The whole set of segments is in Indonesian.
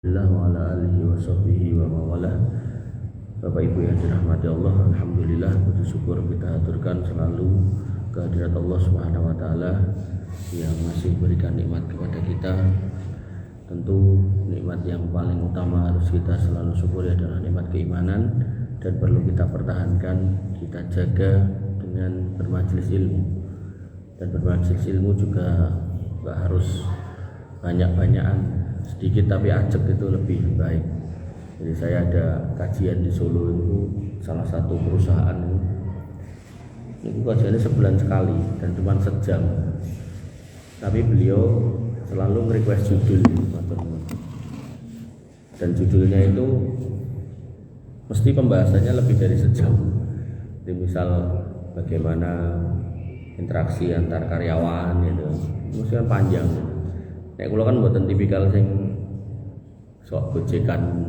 Wa ala alihi wa sahbihi wa mawalah. Bapak Ibu yang dirahmati Allah, alhamdulillah puji syukur kita haturkan selalu kehadirat Allah Subhanahu wa taala yang masih berikan nikmat kepada kita. Tentu nikmat yang paling utama harus kita selalu syukuri adalah nikmat keimanan, dan perlu kita pertahankan, kita jaga dengan bermajelis ilmu. Dan bermajelis ilmu juga enggak harus banyak-banyakan, sedikit tapi ajak itu lebih baik. Jadi saya ada kajian di Solo itu, salah satu perusahaan itu kajiannya sebulan sekali dan cuma sejam, tapi beliau selalu nge-request judul dan judulnya itu mesti pembahasannya lebih dari sejam. Jadi misal bagaimana interaksi antar karyawan gitu, mesti kan panjang. Nek kula kan mboten tipikal sing sok gojekan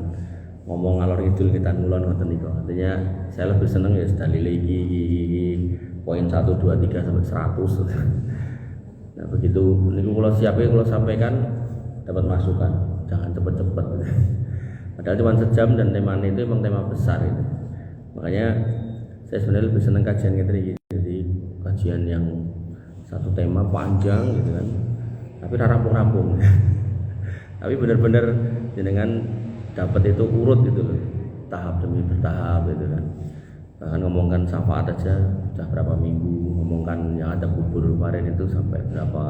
ngomong ngalor ngidul ngetan ngulon ngoten niku. Artinya saya lebih seneng ya dalile iki poin 1 2 3 sampai 100. Nah, begitu niku kula kula sampaikan dapat masukan. Jangan cepet-cepet. Padahal cuma sejam dan temanya itu memang tema besar itu. Makanya saya sebenarnya lebih seneng kajian ngeten iki. Jadi kajian yang satu tema panjang gitu kan. Tapi rampung-rampung. Tapi benar-benar jenengan dapat itu urut gitu loh, tahap demi bertahap gitu kan. Bahkan ngomongkan syafaat aja sudah berapa minggu, ngomongkan yang ada kubur kemarin itu sampai berapa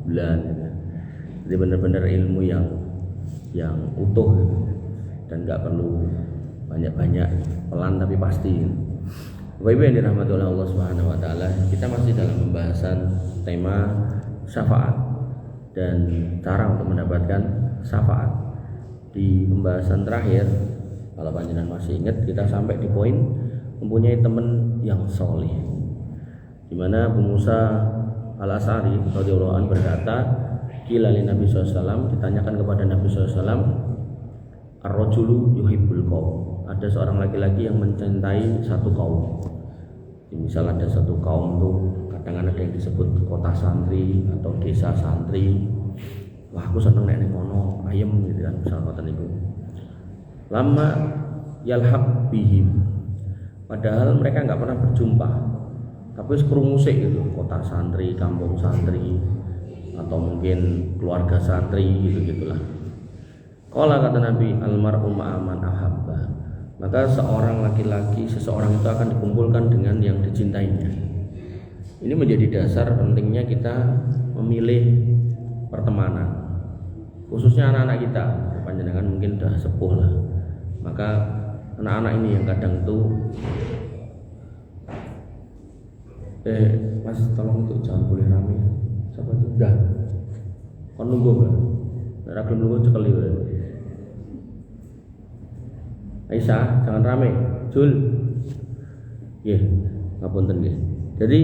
bulan gitu. Jadi benar-benar ilmu yang utuh gitu. Dan nggak perlu banyak-banyak, pelan tapi pasti. Bapak Ibu yang dirahmati oleh Allah Subhanahu wa taala, kita masih dalam pembahasan tema syafaat dan cara untuk mendapatkan syafaat. Di pembahasan terakhir, kalau panjenengan masih ingat, kita sampai di poin mempunyai teman yang soleh, di mana Abu Musa Al-Asy'ari radhiyallahu anhu berkata, qila li Nabi SAW, ditanyakan kepada Nabi SAW, ar-rajulu yuhibbul qaum, ada seorang laki-laki yang mencintai satu kaum. Misal ada satu kaum tuh, kadang ada yang disebut kota santri atau desa santri. Wah, aku seneng nek ning kono ayem gitu kan, misal ngoten niku. Lama yalhaq bihim, padahal mereka enggak pernah berjumpa, tapi krungu sik gitu, kota santri, kampung santri, atau mungkin keluarga santri gitu-gitulah. Qala kata Nabi, almar'u ma'aman ahabba, maka seorang laki-laki, seseorang itu akan dikumpulkan dengan yang dicintainya. Ini menjadi dasar pentingnya kita memilih pertemanan, khususnya anak-anak kita. Panjenengan mungkin sudah sepuh lah, maka anak-anak ini yang kadang tuh Mas tolong itu jangan boleh rame. Siapa itu? Enggak. Kon nunggu enggak? Nek ra nunggu cekeli wae. Aisyah, jangan rame. Jul. Nggih, ngapunten nggih. Jadi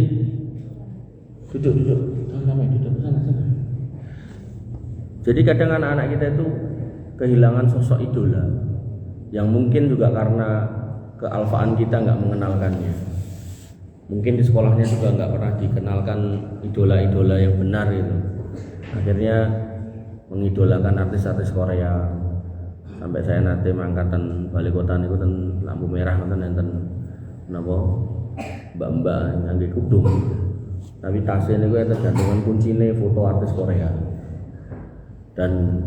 duduk, jangan rame, duduk sana. Jadi kadang anak-anak kita itu kehilangan sosok idola, yang mungkin juga karena kealfaan kita nggak mengenalkannya. Mungkin di sekolahnya juga nggak pernah dikenalkan idola-idola yang benar itu. Akhirnya mengidolakan artis-artis Korea. Sampai saya nanti mangkatan balik kota niku ten lampu merah ngoten enten napa mbak-mbak ngangge kudung. Tapi tasnya niku tergantungan kuncine foto artis Korea. Dan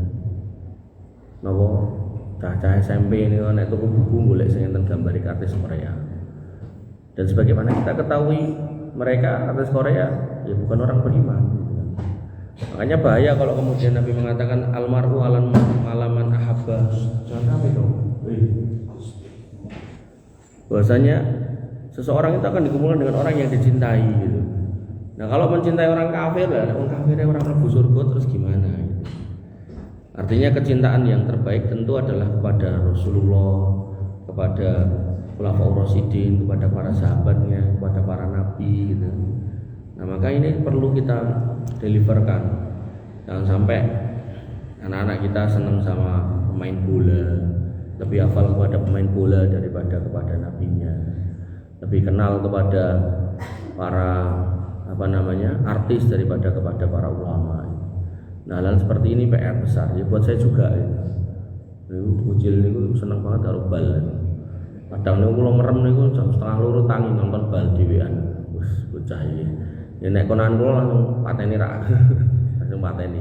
napa cah-cah SMP ini nek tuku buku golek sing enten gambar artis Korea. Dan sebagaimana kita ketahui, mereka artis Korea ya bukan orang beriman. Makanya bahaya kalau kemudian Nabi mengatakan almar'u alaman ahabba. Jangan apa dong. Bahwasanya seseorang itu akan dikumpulkan dengan orang yang dicintai gitu. Nah, kalau mencintai orang kafir lah, orang kafirnya orang mlebu surga terus gimana gitu. Artinya kecintaan yang terbaik tentu adalah kepada Rasulullah, kepada Khulafaur Rasyidin, kepada para sahabatnya, kepada para nabi gitu. Nah, maka ini perlu kita deliverkan. Jangan sampai anak-anak kita senang sama pemain bola, lebih hafal kepada pemain bola daripada kepada nabinya, lebih kenal kepada para artis daripada kepada para ulama. Nah, hal seperti ini PR besar ya buat saya juga ya. bocil niku seneng banget karo bal. Kadang niku kula merem niku jam setengah loro tangi nonton bal dhewean. Wis bocah iki. Ya nek konan kula langsung pateni rak. Langsung pateni.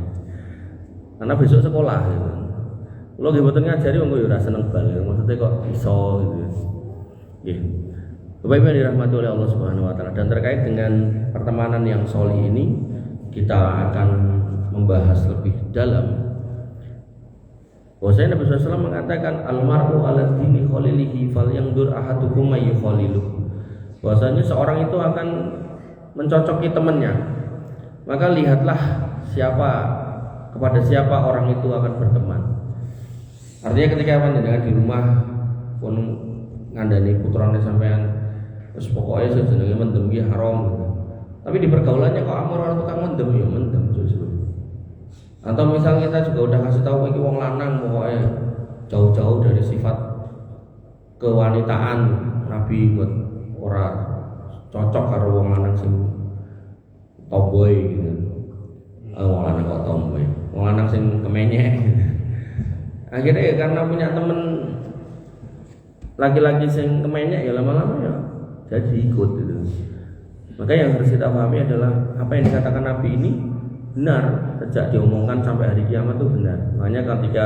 Karena besok sekolah gitu. Kula nggih mboten ngajari wong yo ora seneng bal. Maksudnya kok iso gitu. Nggih. Bapak Ibu yang dirahmati oleh Allah Subhanahu wa taala, dan terkait dengan pertemanan yang sholih ini kita akan membahas lebih dalam. Bahwasanya Nabi SAW mengatakan almaru ala dini khalilihi falyandur ahadukum may yukhaliluh. Bahwasanya seorang itu akan mencocoki temannya. Maka lihatlah kepada siapa orang itu akan berteman. Artinya ketika panjenengan di rumah pun ngandani putrane sampean terus pokoknya sejenenge mendem ki haram gitu. Tapi di pergaulannya kok amor orang tukang mendem ya mendem justru. Atau misalnya kita juga udah kasih tahu iki wong lanang pokoknya jauh-jauh dari sifat kewanitaan Nabi buat ora cocok karo wong lanang sing tomboy gitu. Wong lanang kok tomboy. Wong lanang sing kemenyek. Akhirnya ya karena punya temen laki-laki sing kemenyek ya lama-lama ya jadi ikut gitu. Maka yang harus kita pahami adalah apa yang dikatakan Nabi ini benar, sejak diomongkan sampai hari kiamat itu benar. Makanya ketika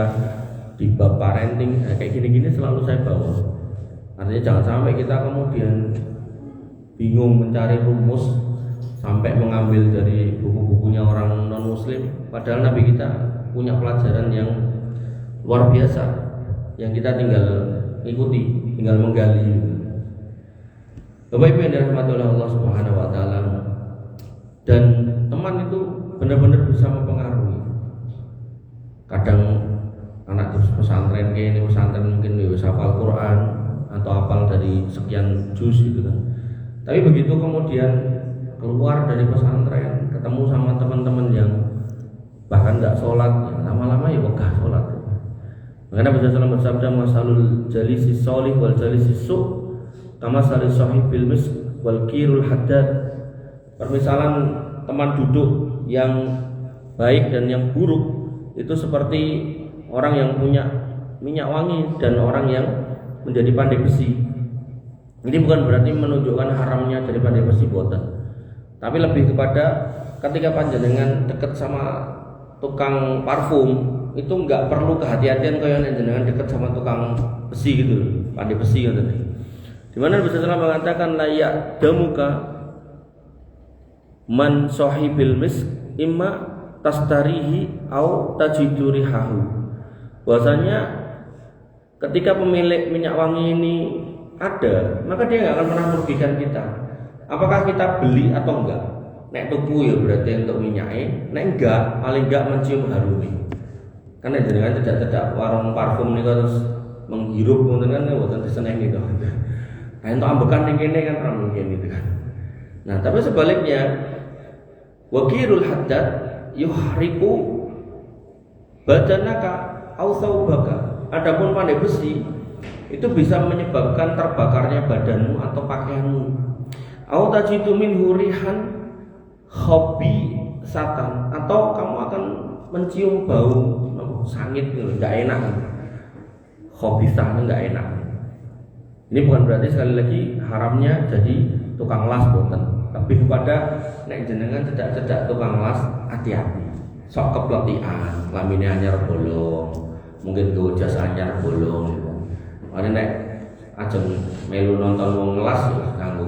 di bab parenting kayak gini-gini selalu saya bawa. Artinya jangan sampai kita kemudian bingung mencari rumus sampai mengambil dari buku-bukunya orang non-muslim, padahal Nabi kita punya pelajaran yang luar biasa yang kita tinggal ikuti, tinggal menggali. Bapak Ibu yang dirahmati oleh Allah Subhanahu wa taala, dan teman itu benar-benar bisa mempengaruhi. Kadang anak terus pesantren kayak ini pesantren mungkin bisa hafal Quran atau hafal dari sekian juz gitu kan. Tapi begitu kemudian keluar dari pesantren ketemu sama teman-teman yang bahkan nggak sholat, ya lama-lama ya wegah sholat. Makanya Nabi SAW bersabda masalul jalisi sholih wal jalisi su' kama salih sahibil mis wal kirul haddad. Permisalan teman duduk yang baik dan yang buruk itu seperti orang yang punya minyak wangi dan orang yang menjadi pandai besi. Ini bukan berarti menunjukkan haramnya dari pandai besi boten, tapi lebih kepada ketika panjenengan dekat sama tukang parfum itu nggak perlu kehati-hatian kayak jenengan dekat sama tukang besi gitu, pandai besi gitu. Dimana Nabi SAW mengatakan layak damuka man sahibil misk imma tastarihi au tajidurihahu. Bahwasanya ketika pemilik minyak wangi ini ada, maka dia nggak akan pernah merugikan kita. Apakah kita beli atau enggak? Nek tuku ya berarti untuk minyaknya, nek enggak paling enggak mencium harumnya. Karena jenengan tidak warung parfum nih terus menghirup mungkin kan buatan disenengi gitu. Nah untuk ambekan yang kene kan orang mungkin gitu kan. Nah tapi sebaliknya wakirul haddad yuhriku badanaka au thawbaka. Adapun pandai besi itu bisa menyebabkan terbakarnya badanmu atau pakaianmu. Au tajidu minhu rihan hobi satan, atau kamu akan mencium bau sangit enggak enak. Hobi satan enggak enak. Ini bukan berarti sekali lagi haramnya jadi tukang las boten. Tapi kepada nek jenengan cedak-cedak tukang las hati-hati. Sok kepletian, lamine anyar bolong, mungkin go jas anyar bolong gitu. Nek ajeng melu nonton wong ngelas kanggo